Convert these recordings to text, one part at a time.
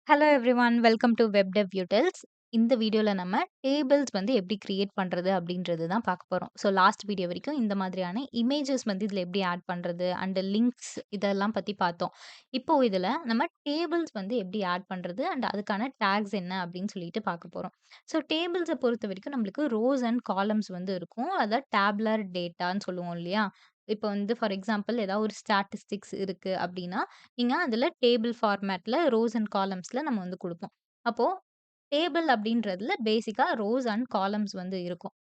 Hello everyone. Welcome to web டெவ் utils. இந்த வீடியோல நம்ம டேபிள்ஸ் வந்து எப்படி கிரியேட் பண்றது அப்படின்றது தான் பார்க்க போறோம். ஸோ லாஸ்ட் வீடியோ வரைக்கும் இந்த மாதிரியான இமேஜஸ் வந்து இதில எப்படி ஆட் பண்றது அண்ட் லிங்க்ஸ் இதெல்லாம் பத்தி பார்த்தோம். இப்போ இதில நம்ம டேபிள்ஸ் வந்து எப்படி ஆட் பண்றது அண்ட் அதுக்கான டாக்ஸ் என்ன அப்படின்னு சொல்லிட்டு பார்க்க போறோம். ஸோ டேபிள்ஸ பொறுத்தவரைக்கும் நம்மளுக்கு ரோஸ் அண்ட் காலம்ஸ் வந்து இருக்கும். அத டேபுலர் டேட்டான்னு சொல்லுவோம் இல்லையா? இப்போ வந்து ஃபார் எக்ஸாம்பிள் ஏதாவது ஒரு ஸ்டாட்டிஸ்டிக்ஸ் இருக்கு அப்படின்னா, நீங்க அதில டேபிள் ஃபார்மேட்ல ரோஸ் அண்ட் காலம்ஸ்ல நம்ம வந்து குடுப்போம். அப்போ டேபிள் அப்படின்றதுல பேசிக்கா ரோஸ் அண்ட் காலம்ஸ் வந்து இருக்கும்.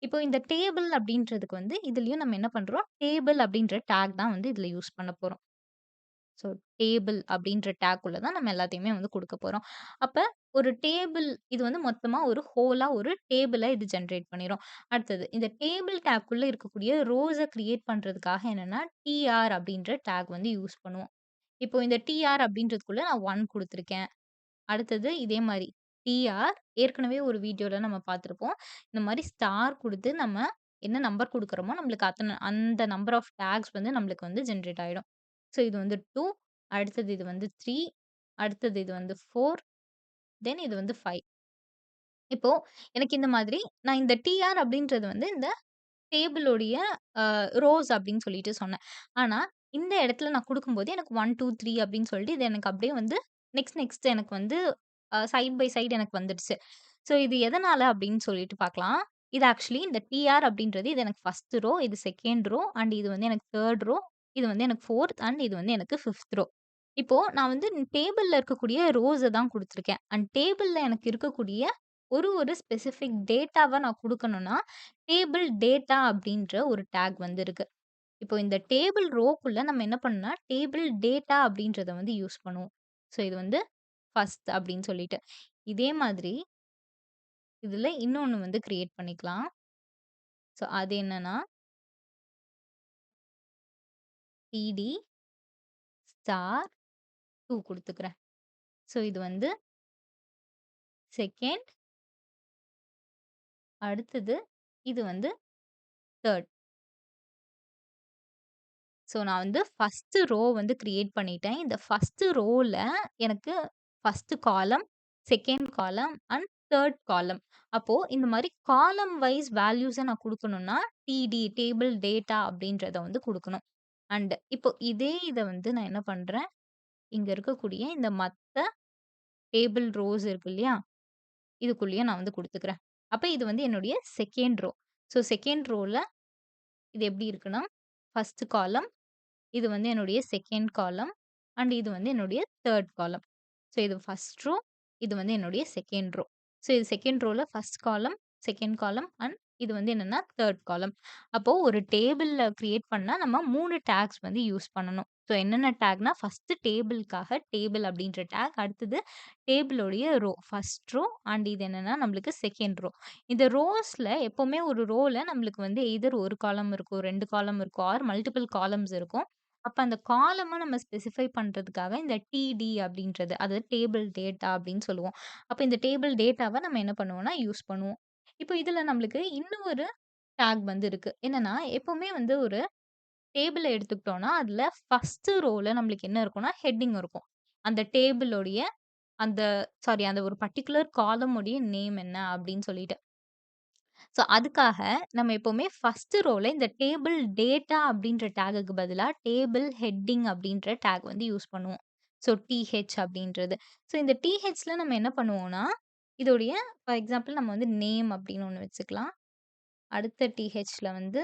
இப்போ இந்த டேபிள் அப்படின்றதுக்கு வந்து இதுலயும் நம்ம என்ன பண்றோம், டேபிள் அப்படின்ற டாக் தான் வந்து இதுல யூஸ் பண்ண போறோம். ஸோ டேபிள் அப்படின்ற டேக்குள்ள தான் நம்ம எல்லாத்தையுமே வந்து குடுக்க போறோம். அப்ப ஒரு டேபிள் இது வந்து மொத்தமா ஒரு ஹோலா ஒரு டேபிள இது ஜெனரேட் பண்ணிரும். அடுத்தது இந்த டேபிள் டேக்குள்ள இருக்கக்கூடிய ரோஸ கிரியேட் பண்றதுக்காக என்னன்னா, டிஆர் அப்படின்ற டேக் வந்து யூஸ் பண்ணுவோம். இப்போ இந்த டிஆர் அப்படின்றதுக்குள்ள நான் 1 குடுத்துருக்கேன். அடுத்தது இதே மாரி டிஆர் ஏற்கனவே ஒரு வீடியோல நம்ம பார்த்திருப்போம். இந்த மாரி ஸ்டார் குடுத்து நம்ம என்ன நம்பர் குடுக்குறோமோ, நம்மளுக்கு அந்த நம்பர் ஆஃப் டாக்ஸ் வந்து நம்மளுக்கு வந்து ஜெனரேட் ஆயிடும். ஸோ இது வந்து 2, அடுத்தது இது வந்து 3, அடுத்தது இது வந்து 4, தென் இது வந்து 5. இப்போ எனக்கு இந்த மாதிரி நான் இந்த டிஆர் அப்படின்றது வந்து இந்த டேபிளோடைய ரோஸ் அப்படின்னு சொல்லிட்டு சொன்னேன். ஆனா, இந்த இடத்துல நான் குடுக்கும்போது எனக்கு 1, 2, 3 அப்படின்னு சொல்லிட்டு இது எனக்கு அப்படியே வந்து நெக்ஸ்ட் எனக்கு வந்து சைட் பை சைட் எனக்கு வந்துடுச்சு. ஸோ இது எதனால அப்படின்னு சொல்லிட்டு பார்க்கலாம். இது ஆக்சுவலி இந்த டிஆர் அப்படின்றது இது எனக்கு 1 ரோ, இது 2ண்ட் ரோ அண்ட் இது வந்து எனக்கு 3ர்ட் ரோ, இது வந்து எனக்கு 4த் அண்ட் இது வந்து எனக்கு 5த் ரோ. இப்போ நான் வந்து டேபிள்ல இருக்கக்கூடிய ரோஸ தான் குடுத்துருக்கேன். அண்ட் டேபிள்ல எனக்கு இருக்கக்கூடிய ஒரு ஸ்பெசிஃபிக் டேட்டாவ நான் குடுக்கணும்னா, டேபிள் டேட்டா அப்படின்ற ஒரு டாக் வந்து இருக்கு. இப்போ இந்த டேபிள் ரோக்குள்ள நம்ம என்ன பண்ணணும்னா, டேபிள் டேட்டா அப்படின்றத வந்து யூஸ் பண்ணுவோம். ஸோ இது வந்து ஃபர்ஸ்ட் அப்படின்னு சொல்லிட்டு. இதே மாதிரி இதுல இன்னொன்னு வந்து கிரியேட் பண்ணிக்கலாம். ஸோ அது என்னன்னா, டிடி ஸ்டார் 2 குடுத்துக்கிறேன். ஸோ இது வந்து 2ண்ட், அடுத்தது இது வந்து 3ர்ட். ஸோ நான் வந்து ஃபர்ஸ்ட்டு ரோ வந்து கிரியேட் பண்ணிட்டேன். இந்த ஃபர்ஸ்ட்டு ரோல எனக்கு ஃபர்ஸ்ட்டு காலம், 2ண்ட் காலம் அண்ட் 3ர்ட் காலம். அப்போ இந்த மாரி காலம் வைஸ் வேல்யூஸ நான் குடுக்கணும்னா, டிடி டேபிள் டேட்டா அப்படின்றத வந்து குடுக்கணும். அண்ட் இப்போ இதே இத வந்து நான் என்ன பண்றேன், இங்க இருக்கக்கூடிய இந்த மத்த டேபிள் ரோஸ் இருக்கு இல்லையா? இதுக்குள்ளேயே நான் வந்து குடுத்துக்கிறேன். அப்ப இது வந்து என்னுடைய 2ண்ட் ரோ. ஸோ 2ண்ட் ரோல இது எப்படி இருக்குன்னா, ஃபர்ஸ்ட்டு காலம், இது வந்து என்னுடைய 2ண்ட் காலம் அண்ட் இது வந்து என்னுடைய 3ர்ட் காலம். ஸோ இது ஃபர்ஸ்ட் ரோ, இது வந்து என்னுடைய 2ண்ட் ரோ. ஸோ இது 2ண்ட் ரோல ஃபர்ஸ்ட் காலம், 2ண்ட் காலம் அண்ட் இது வந்து என்னன்னா 3ர்ட் காலம். அப்போ ஒரு டேபிள்ல கிரியேட் பண்ணா நம்ம 3 டாக்ஸ் வந்து யூஸ் பண்ணணும். ஸோ என்னென்ன டாக்னா, ஃபர்ஸ்ட் டேபிள்க்காக டேபிள் அப்படின்ற டாக், அடுத்தது டேபிளோடைய ரோ, ஃபர்ஸ்ட் ரோ அண்ட் இது என்னன்னா நம்மளுக்கு 2ண்ட் ரோ. இந்த ரோஸ்ல எப்பவுமே ஒரு ரோல நம்மளுக்கு வந்து எய்தர் 1 காலம் இருக்கும், 2 காலம் இருக்கும் ஆர் மல்டிபிள் காலம்ஸ் இருக்கும். அப்ப அந்த காலம நம்ம ஸ்பெசிஃபை பண்றதுக்காக இந்த டிடி அப்படின்றது, அதாவது டேபிள் டேட்டா அப்படின்னு சொல்லுவோம். அப்ப இந்த டேபிள் டேட்டாவ நம்ம என்ன பண்ணுவோம்னா, யூஸ் பண்ணுவோம். இப்போ இதுல நம்மளுக்கு இன்னும் ஒரு டாக் வந்து இருக்கு. என்னன்னா, எப்பவுமே வந்து ஒரு டேபிள எடுத்துக்கிட்டோம்னா, அதுல ஃபர்ஸ்ட் ரோல நம்மளுக்கு என்ன இருக்கும்னா, ஹெட்டிங் இருக்கும். அந்த டேபிளோடைய அந்த அந்த ஒரு பர்ட்டிகுலர் காலம் உடைய நேம் என்ன அப்படின்னு சொல்லிட்டு. ஸோ அதுக்காக நம்ம எப்பவுமே ஃபர்ஸ்ட் ரோல இந்த டேபிள் டேட்டா அப்படின்ற டாகுக்கு பதிலா டேபிள் ஹெட்டிங் அப்படின்ற டாக் வந்து யூஸ் பண்ணுவோம். ஸோ டிஹெச் அப்படின்றது. ஸோ இந்த டிஹெச்ல நம்ம என்ன பண்ணுவோம்னா, இதோடைய ஃபார் எக்ஸாம்பிள் நம்ம வந்து நேம் அப்படின்னு ஒண்ணு வச்சுக்கலாம். அடுத்த டிஹெச்ல வந்து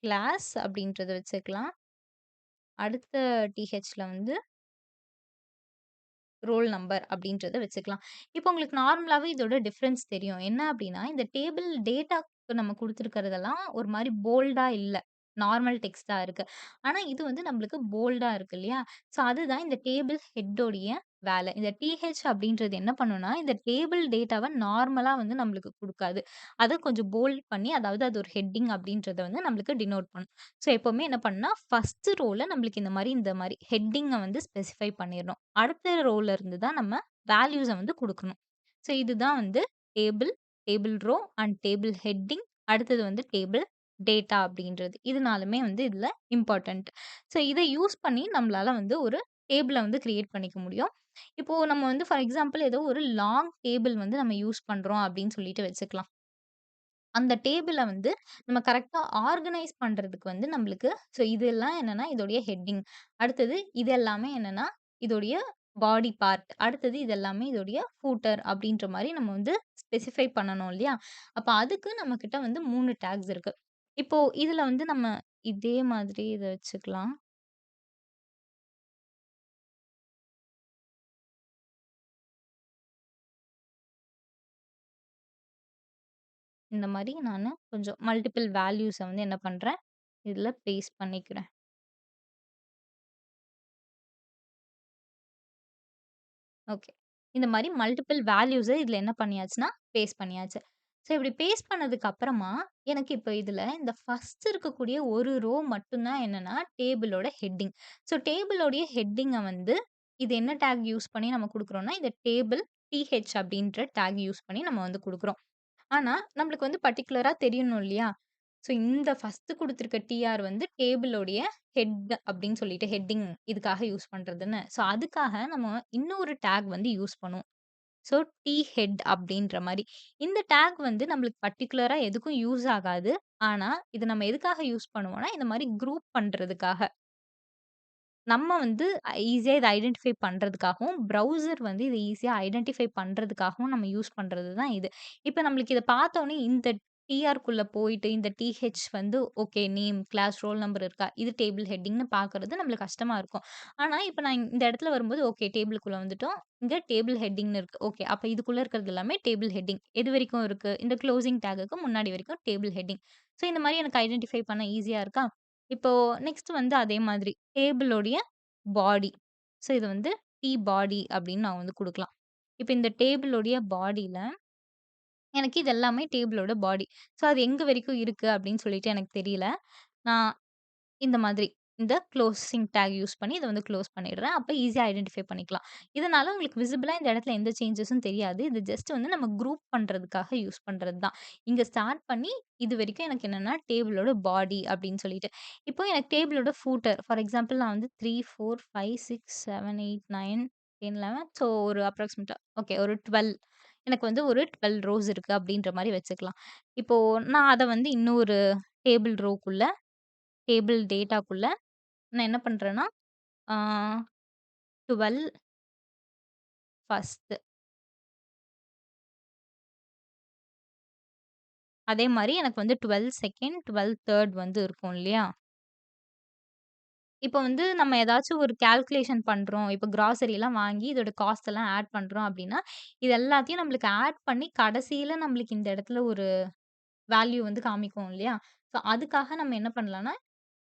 கிளாஸ் அப்படின்றத வச்சுக்கலாம். அடுத்த டிஹெச்ல வந்து ரோல் நம்பர் அப்படின்றத வச்சுக்கலாம். இப்போ உங்களுக்கு நார்மலாவே இதோட டிஃபரன்ஸ் தெரியும். என்ன அப்படின்னா, இந்த டேபிள் டேட்டாக்கு நம்ம குடுத்துருக்கிறதெல்லாம் ஒரு மாரி போல்டா இல்ல. நார்மல் டெக்ஸ்ட்டா இருக்கு. ஆனா இது வந்து நம்மளுக்கு போல்டா இருக்கு இல்லையா? ஸோ அதுதான் இந்த டேபிள் ஹெட்டோடைய வேலை. இந்த டிஹெச் அப்படின்றது என்ன பண்ணும்னா, இந்த டேபிள் டேட்டாவ நார்மலா வந்து நம்மளுக்கு குடுக்காது. அத கொஞ்சம் போல்ட் பண்ணி, அதாவது அது ஒரு ஹெட்டிங் அப்படின்றத வந்து நம்மளுக்கு டினோட் பண்ணும். ஸோ எப்பவுமே என்ன பண்ணா, ஃபர்ஸ்ட் ரோல நம்மளுக்கு இந்த மாரி ஹெட்டிங்க வந்து ஸ்பெசிஃபை பண்ணிறணும். அடுத்த ரோல இருந்து தான் நம்ம வேல்யூஸ வந்து குடுக்கணும். ஸோ இதுதான் வந்து table, table row and table heading. அடுத்தது வந்து டேபிள் டேட்டா அப்படின்றது. இது 4மே வந்து இதுல இம்பார்ட்டன்ட். ஸோ இத யூஸ் பண்ணி நம்மளால வந்து ஒரு டேபிள வந்து கிரியேட் பண்ணிக்க முடியும். இப்போ நம்ம வந்து ஃபார் எக்ஸாம்பிள் ஏதோ ஒரு லாங் டேபிள் வந்து நம்ம யூஸ் பண்றோம் அப்படின்னு சொல்லிட்டு வச்சுக்கலாம். அந்த டேபிள வந்து நம்ம கரெக்ட்டா ஆர்கனைஸ் பண்றதுக்கு வந்து நம்மளுக்கு இதெல்லாம் என்னன்னா, இதோடைய ஹெட்டிங். அடுத்தது இது எல்லாமே என்னன்னா, இதோடைய பாடி பார்ட். அடுத்தது இது எல்லாமே இதோடைய ஃபூட்டர் அப்படின்ற மாரி நம்ம வந்து ஸ்பெசிஃபை பண்ணணும் இல்லையா? அப்ப அதுக்கு நம்மகிட்ட வந்து 3 டாக்ஸ் இருக்கு. இப்போ இதுல வந்து நம்ம இதே மாதிரி இத வச்சுக்கலாம். இந்த மாரி நானு கொஞ்சம் மல்டிபிள் வேல்யூஸ வந்து என்ன பண்றேன், இதுல பேஸ்ட் பண்ணிக்கிறேன். ஓகே. இந்த மாரி மல்டிபிள் வேல்யூஸ இதுல என்ன பண்ணியாச்சுன்னா, பேஸ்ட் பண்ணியாச்சு. இப்படி பேஸ்ட் பண்ணதுக்கு அப்புறமா, எனக்கு இப்ப இதுல இந்த ஃபர்ஸ்ட் இருக்கக்கூடிய ஒரு ரோ மட்டும் தான் என்னன்னா, டேபிளோட ஹெட்டிங். டேபிளோடைய ஹெட்டிங்க வந்து இது என்ன டாக் யூஸ் பண்ணி நம்ம குடுக்குறோம்னா, இந்த டேபிள் டிஹெச் அப்படின்ற டாக் யூஸ் பண்ணி நம்ம வந்து குடுக்குறோம். ஆனா, நம்மளுக்கு வந்து பர்ட்டிகுலரா தெரியணும் இல்லையா? இந்த ஃபர்ஸ்ட் குடுத்திருக்க டிஆர் வந்து டேபிளோடைய ஹெட் அப்படின்னு சொல்லிட்டு ஹெட்டிங் இதுக்காக யூஸ் பண்றதுன்னு. அதுக்காக நம்ம இன்னொரு டாக் வந்து யூஸ் பண்ணுவோம். ஸோ டி ஹெட் அப்படின்ற மாரி. இந்த டாக் வந்து நம்மளுக்கு பர்ட்டிகுலரா எதுக்கும் யூஸ் ஆகாது. ஆனா, இத நம்ம எதுக்காக யூஸ் பண்ணுவோம்னா, இந்த மாரி குரூப் பண்றதுக்காக. நம்ம வந்து ஈஸியா இத ஐடென்டிஃபை பண்றதுக்காகவும், ப்ரௌசர் வந்து இத ஈஸியா ஐடென்டிஃபை பண்றதுக்காகவும் நம்ம யூஸ் பண்றது தான் இது. இப்ப நம்மளுக்கு இத பார்த்தோனே இந்த டிஆர்க்குள்ள போயிட்டு இந்த டிஹெச் வந்து okay name, class, roll number இருக்கா? இது டேபிள் ஹெட்டிங்ன்னு பார்க்கறது நம்மளுக்கு கஷ்டமா இருக்கும். ஆனா, இப்ப நான் இந்த இடத்துல வரும்போது ஓகே டேபிளுக்குள்ள வந்துட்டோம். இங்க டேபிள் ஹெட்டிங்ன்னு இருக்கு. ஓகே அப்ப இதுக்குள்ள இருக்கிறது எல்லாமே டேபிள் ஹெட்டிங். எது வரைக்கும் இருக்கு? இந்த குளோசிங் டாக்குக்கு முன்னாடி வரைக்கும் டேபிள் ஹெட்டிங். இந்த மாரி எனக்கு ஐடென்டிஃபை பண்ண ஈஸியா இருக்கா? இப்போ நெக்ஸ்ட் வந்து அதே மாதிரி டேபிளோடைய பாடி. இது வந்து டி பாடி அப்படின்னு நான் வந்து குடுக்கலாம். இப்ப இந்த டேபிளோடைய பாடில எனக்கு இது எல்லாமே டேபிளோட பாடி. அது எங்க வரைக்கும் இருக்கு அப்படின்னு சொல்லிட்டு எனக்கு தெரியல. நான் இந்த மாதிரி. இந்த குளோசிங் டாக் யூஸ் பண்ணி இத வந்து குளோஸ் பண்ணிடுறேன். அப்ப ஈஸியா ஐடென்டிஃபை பண்ணிக்கலாம். இதனால உங்களுக்கு விசிபிளா இந்த இடத்துல எந்த சேஞ்சஸும் தெரியாது. இது ஜஸ்ட் வந்து நம்ம குரூப் பண்றதுக்காக யூஸ் பண்றது தான். இங்க ஸ்டார்ட் பண்ணி இதுவரைக்கும் எனக்கு என்னன்னா டேபிளோட பாடி அப்படின்னு சொல்லிட்டு. இப்போ எனக்கு டேபிளோட ஃபூட்டர் ஃபார் எக்ஸாம்பிள் நான் வந்து 3, 4, 5, 6, 7, 8, 9, 10, 11 ஒரு அப்ராக்ஸிமேட்டா ஓகே ஒரு 12 எனக்கு வந்து ஒரு 12 ரோஸ் இருக்கு அப்படின்ற மாரி வச்சுக்கலாம். இப்போ நான் அத வந்து இன்னொரு டேபிள் ரோக்குள்ள டேபிள் டேட்டாக்குள்ள நான் என்ன பண்றேன்னா, ஆ 12 ஃபர்ஸ்ட் அதே மாரி எனக்கு வந்து 12 செகண்ட், 12 தேர்ட் வந்து இருக்கும் இல்லையா? இப்ப வந்து நம்ம ஏதாச்சும் ஒரு கால்குலேஷன் பண்றோம். இப்ப கிராசரிலாம் வாங்கி இதோட காஸ்ட் எல்லாம் ஆட் பண்றோம் அப்டின்னா, இது எல்லாத்தையும் நம்மளுக்கு ஆட் பண்ணி கடைசில நம்மளுக்கு இந்த இடத்துல ஒரு வேல்யூ வந்து காமிக்கும் இல்லையா? அதுக்காக நம்ம என்ன பண்ணலாம்னா,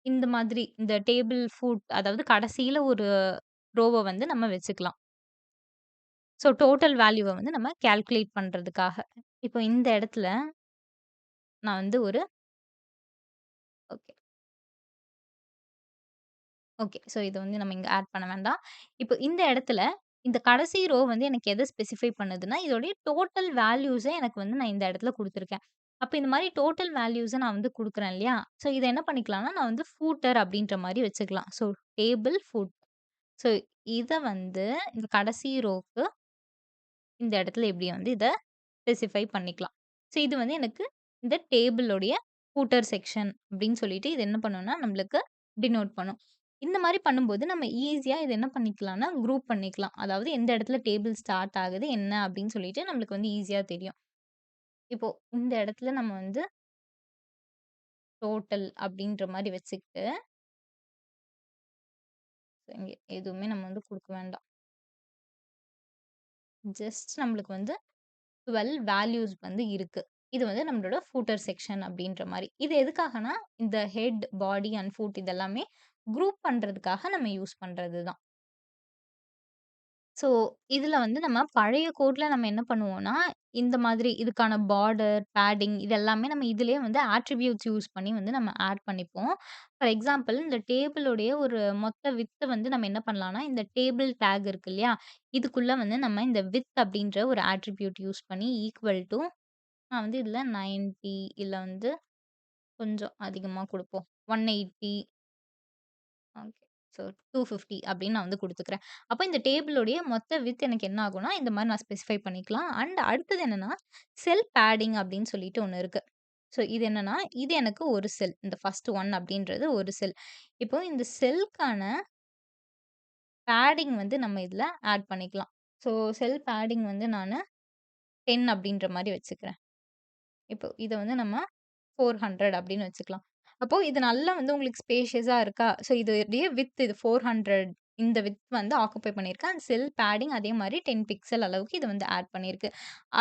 இந்த மாதிரி இந்த டேபிள் ஃபுட் அதாவது கடைசில ஒரு ரோவ வந்து நம்ம வச்சுக்கலாம். டோட்டல் வேல்யூவ வந்து நம்ம கால்குலேட் பண்றதுக்காக. இப்போ இந்த இடத்துல நான் வந்து ஒரு ஓகே, ஓகே. இத வந்து நம்ம இங்க ஆட் பண்ண வேண்டாம். இப்போ இந்த இடத்துல இந்த கடைசி ரோ வந்து எனக்கு எத ஸ்பெசிஃபை பண்ணுதுன்னா, இதோடைய டோட்டல் வேல்யூஸ எனக்கு வந்து நான் இந்த இடத்துல குடுத்துருக்கேன். அப்ப இந்த மாரி டோட்டல் வேல்யூஸ நான் வந்து குடுக்குறேன் இல்லையா? இத என்ன பண்ணிக்கலாம்னா, நான் வந்து ஃபூட்டர் அப்படின்ற மாரி வச்சுக்கலாம். Table food. ஸோ இத வந்து இந்த கடைசி ரோக்கு இந்த இடத்துல இப்படி வந்து இத ஸ்பெசிஃபை பண்ணிக்கலாம். இது வந்து எனக்கு இந்த டேபிளோடைய ஃபூட்டர் செக்ஷன் அப்படின்னு சொல்லிட்டு இது என்ன பண்ணும்னா, நம்மளுக்கு டினோட் பண்ணும். இந்த மாரி பண்ணும்போது நம்ம ஈஸியா இத என்ன பண்ணிக்கலாம்னா, குரூப் பண்ணிக்கலாம். அதாவது எந்த இடத்துல டேபிள் ஸ்டார்ட் ஆகுது, என்ன அப்படின்னு சொல்லிட்டு நம்மளுக்கு வந்து ஈஸியா தெரியும். இப்போ இந்த இடத்துல நம்ம வந்து டோட்டல் அப்படின்ற மாரி வச்சுக்கிட்டு, இங்க எதுவுமே நம்ம வந்து குடுக்க வேண்டாம். ஜஸ்ட் நம்மளுக்கு வந்து 12 வேல்யூஸ் வந்து இருக்கு. இது வந்து நம்மளோட ஃபூட்டர் செக்ஷன் அப்படின்ற மாரி. இது எதுக்காகனா, இந்த ஹெட், பாடி அண்ட் ஃபுட் இதெல்லாமே குரூப் பண்றதுக்காக நம்ம யூஸ் பண்றது தான். ஸோ, இதுல வந்து நம்ம பழைய கோட்ல நம்ம என்ன பண்ணுவோம்னா, இந்த மாதிரி இதுக்கான பார்டர், பேடிங் இது எல்லாமே நம்ம இதிலேயே வந்து ஆட்ரிபியூட்ஸ் யூஸ் பண்ணி வந்து நம்ம ஆட் பண்ணிப்போம். ஃபார் எக்ஸாம்பிள் இந்த டேபிளுடைய ஒரு மொத்த வித்த வந்து நம்ம என்ன பண்ணலாம்னா, இந்த டேபிள் டாக் இருக்கு இல்லையா? இதுக்குள்ள வந்து நம்ம இந்த வித் அப்படின்ற ஒரு ஆட்ரிபியூட் யூஸ் பண்ணி ஈக்குவல் டூ நான் வந்து இதில 90 இல்ல வந்து கொஞ்சம் அதிகமா குடுப்போம். 180 ஓகே. ஸோ 250 அப்படின்னு நான் வந்து குடுத்துக்கிறேன். அப்ப இந்த டேபிளுடைய மொத்த விட்த் எனக்கு என்ன ஆகும்னா, இந்த மாரி நான் ஸ்பெசிஃபை பண்ணிக்கலாம். அண்ட் அடுத்தது என்னன்னா, செல் பேடிங் அப்படின்னு சொல்லிட்டு ஒண்ணு இருக்கு. ஸோ இது என்னன்னா, இது எனக்கு ஒரு செல். இந்த ஃபர்ஸ்ட் ஒன் அப்படின்றது ஒரு செல். இப்போ இந்த செல்க்கான பேடிங் வந்து நம்ம இதுல ஆட் பண்ணிக்கலாம். ஸோ செல் பேடிங் வந்து நானு 10 அப்படின்ற மாரி வச்சுக்கிறேன். இப்போ இத வந்து நம்ம 400 அப்படின்னு வச்சுக்கலாம். அப்போ இது நல்லா வந்து உங்களுக்கு ஸ்பேஷியஸா இருக்கா? ஸோ இதோடைய விட்த் இது 400 இந்த விட்த் வந்து ஆக்குபை பண்ணியிருக்கு. அண்ட் செல் பேடிங் அதே மாரி 10 பிக்சல் அளவுக்கு இது வந்து ஆட் பண்ணியிருக்கு.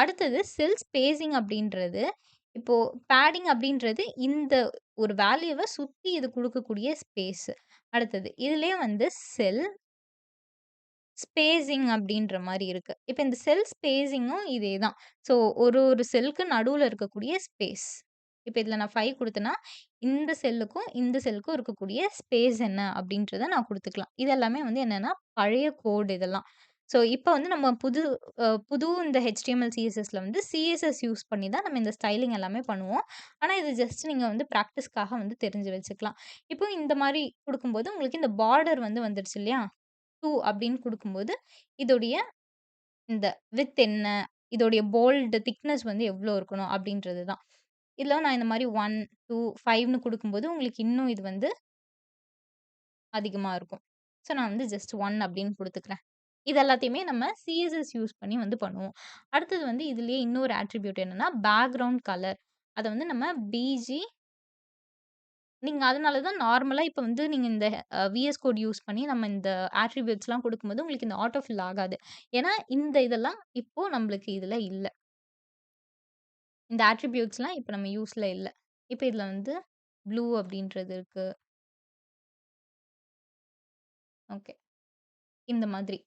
அடுத்தது செல் ஸ்பேசிங் அப்படின்றது, இப்போ பேடிங் அப்படின்றது இந்த ஒரு வேல்யூவ சுத்தி இது குடுக்கக்கூடிய ஸ்பேஸ். அடுத்தது இதுலயே வந்து செல் ஸ்பேசிங் அப்படின்ற மாரி இருக்கு. இப்ப இந்த செல் ஸ்பேசிங்கும் இதே தான். ஸோ ஒரு செல்லுக்கு நடுவுல இருக்கக்கூடிய ஸ்பேஸ். இப்ப இதுல நான் 5 குடுத்தேன்னா, இந்த செல்லுக்கும், இந்த செல்லுக்கும் இருக்கக்கூடிய ஸ்பேஸ் என்ன அப்படின்றத நான் குடுத்துக்கலாம். இது எல்லாமே வந்து என்னன்னா, பழைய கோட் இதெல்லாம். ஸோ இப்ப வந்து நம்ம புது இந்த HTML, CSSல வந்து CSS யூஸ் பண்ணி தான் நம்ம இந்த ஸ்டைலிங் எல்லாமே பண்ணுவோம். ஆனா இது ஜஸ்ட் நீங்க வந்து பிராக்டிஸ்க்காக வந்து தெரிஞ்சு வச்சுக்கலாம். இப்போ இந்த மாரி குடுக்கும்போது உங்களுக்கு இந்த பார்டர் வந்து வந்துருச்சு இல்லையா? 2 அப்படின்னு குடுக்கும்போது, இதோடைய இந்த விட்த் என்ன? இதோடைய போல்ட் திக்னெஸ் வந்து எவ்ளோ இருக்கணும்? அப்படின்றது தான். இதுல நான் இந்த மாரி 1, 2, 5ன்னு குடுக்கும்போது, உங்களுக்கு இன்னும் இது வந்து அதிகமா இருக்கும். ஸோ நான் வந்து ஜஸ்ட் 1 அப்படின்னு குடுத்துக்கிறேன். இது எல்லாத்தையுமே நம்ம CSS யூஸ் பண்ணி வந்து பண்ணுவோம். அடுத்தது வந்து இதுலயே இன்னொரு அட்ரிபியூட் என்னன்னா, பேக்கிரவுண்ட் கலர். அத வந்து நம்ம பிஜி நீங்க அதனால தான் நார்மலா இப்ப வந்து நீங்க இந்த விஎஸ் கோட் யூஸ் பண்ணி நம்ம இந்த அட்ரிபியூட்ஸ்லாம் குடுக்கும்போது, உங்களுக்கு இந்த ஆட்டோ ஃபில் ஆகாது. ஏன்னா, இந்த இதெல்லாம் இப்போ நம்மளுக்கு இதுல இல்ல. இந்த அட்ரிபியூட்ஸ்லாம் இப்ப நம்ம யூஸ்ல இல்ல. இப்ப இதுல வந்து ப்ளூ அப்படின்றது இருக்கு. ஓகே. இந்த மாதிரி.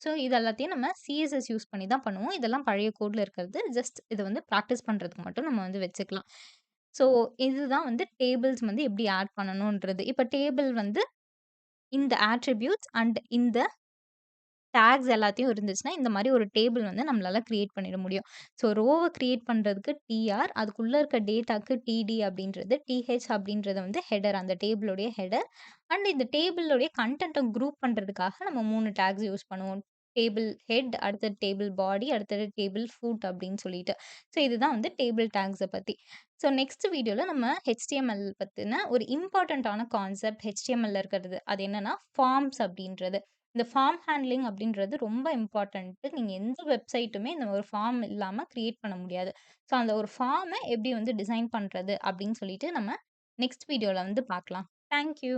ஸோ இது எல்லாத்தையும் நம்ம CSS யூஸ் பண்ணி தான் பண்ணுவோம். இதெல்லாம் பழைய கோட்ல இருக்கிறது. ஜஸ்ட் இத வந்து பிராக்டிஸ் பண்றதுக்கு மட்டும் நம்ம வந்து வச்சுக்கலாம். ஸோ இதுதான் வந்து டேபிள்ஸ் வந்து எப்படி ஆட் பண்ணணுன்றது. இப்ப டேபிள் வந்து இந்த அட்ரிபியூட்ஸ் அண்ட் இந்த டாக்ஸ் எல்லாத்தையும் இருந்துச்சுன்னா, இந்த மாரி ஒரு டேபிள் வந்து நம்மளால கிரியேட் பண்ணிட முடியும். ஸோ ரோவ கிரியேட் பண்றதுக்கு டிஆர், அதுக்குள்ள இருக்க டேட்டாக்கு டிடி அப்படின்றது, டிஹெச் அப்படின்றது வந்து ஹெடர் அந்த டேபிளுடைய ஹெடர். அண்ட் இந்த டேபிளுடைய கன்டென்ட்ட குரூப் பண்றதுக்காக நம்ம 3 டாக்ஸ் யூஸ் பண்ணுவோம். டேபிள் ஹெட், அடுத்தது டேபிள் பாடி, அடுத்தது டேபிள் ஃபுட் அப்படின்னு சொல்லிட்டு. ஸோ இதுதான் வந்து டேபிள் டாக்ஸ பத்தி. ஸோ நெக்ஸ்ட் வீடியோல நம்ம HTML பத்தின ஒரு இம்பார்ட்டன்ட்டான கான்செப்ட் HTMLல இருக்கிறது. அது என்னன்னா, ஃபார்ம்ஸ் அப்படின்றது. இந்த ஃபார்ம் ஹேண்ட்லிங் அப்படின்றது ரொம்ப இம்பார்ட்டன்ட்டு. நீங்க எந்த வெப்சைட்டுமே இந்த ஒரு ஃபார்ம் இல்லாம கிரியேட் பண்ண முடியாது. ஸோ அந்த ஒரு ஃபார்ம எப்படி வந்து டிசைன் பண்றது அப்படின்னு சொல்லிட்டு நம்ம நெக்ஸ்ட் வீடியோல வந்து பார்க்கலாம். Thank you.